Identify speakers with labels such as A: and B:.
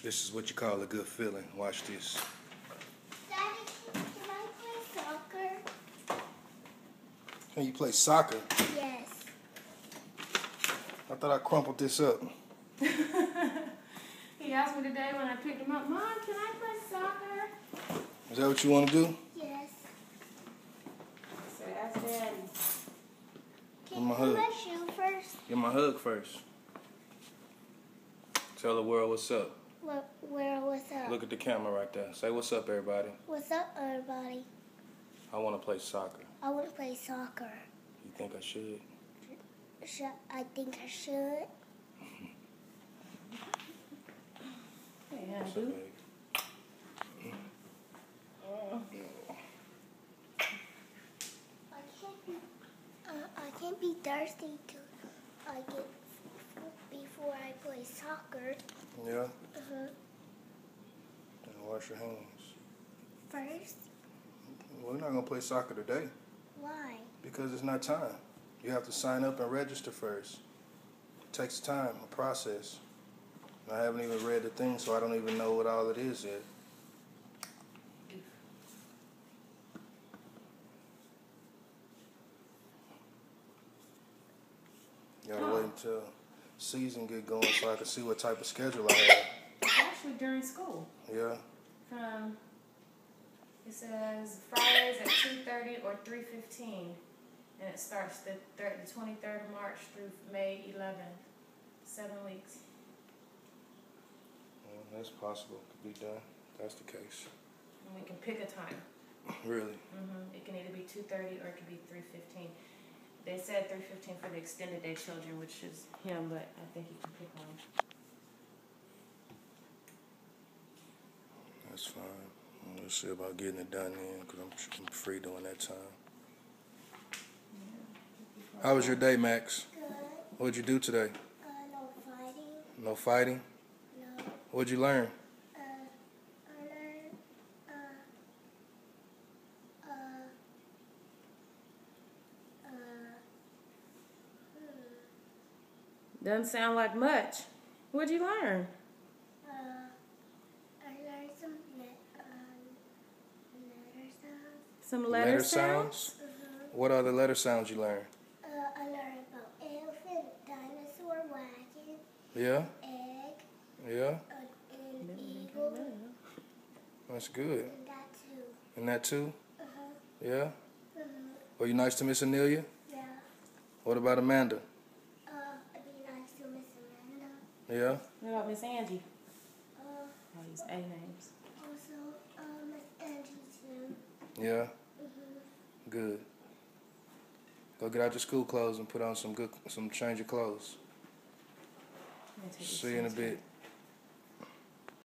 A: This is what you call a good feeling. Watch this.
B: Daddy, can I play soccer?
A: Can you play soccer?
B: Yes.
A: I thought I crumpled this up.
C: He asked me today when I picked him up, Mom, can I play soccer?
A: Is that what you want to do?
B: Yes.
C: So ask Daddy.
B: Can
A: my
B: you
A: hug.
B: my shoe first?
A: Get my hug first. Tell the world what's up.
B: What's up?
A: Look at the camera right there. Say what's up, everybody.
B: What's up, everybody?
A: I want to play soccer.
B: I want to play soccer.
A: You think I should?
B: I think I should.
C: Yeah,
A: What's up,
C: boo.
A: baby?
B: I can't be thirsty before I play soccer.
A: Yeah?
B: Uh-huh.
A: And wash your hands.
B: First?
A: We're not going to play soccer today
B: Why?
A: because it's not time. You have to sign up and register first. It takes time, a process. I haven't even read the thing, so I don't even know what all it is yet. Gotta wait until season get going so I can see what type of schedule I have.
C: Actually, during school.
A: Yeah?
C: It says Fridays at 2:30 or 3:15. And it starts the 23rd of March through May 11th. 7 weeks.
A: Well, that's possible. Could be done. That's the case.
C: And we can pick a time.
A: Really?
C: It can either be 2:30 or it could be 3:15. They said 3:15 for the extended day children, which is him, but I think he can pick one.
A: That's fine. We'll see about getting it done then because I'm free during that time. How was your day, Max?
B: Good.
A: What'd you do today?
B: No fighting.
A: No fighting?
B: No.
A: What'd you learn?
B: I learned,
C: Doesn't sound like much. What'd you learn?
B: I learned some letter sounds.
C: Some letter sounds?
A: What other letter sounds you learned?
B: I learned about elephant, dinosaur, wagon,
A: Yeah?
B: egg,
A: Yeah?
B: an eagle,
A: That's good.
B: and that too.
A: And that too?
B: Uh-huh.
A: Yeah? Were you nice to Miss Amelia?
B: Yeah.
A: What about Amanda?
B: I'd be nice to Miss Amanda.
A: Yeah?
C: What about Miss Angie?
B: Uh,
C: All these A names.
B: also, Miss Angie too.
A: Yeah? Good. Go get out your school clothes and put on some change of clothes.
C: Let me take this
A: See you in a
C: sunshine.
A: bit.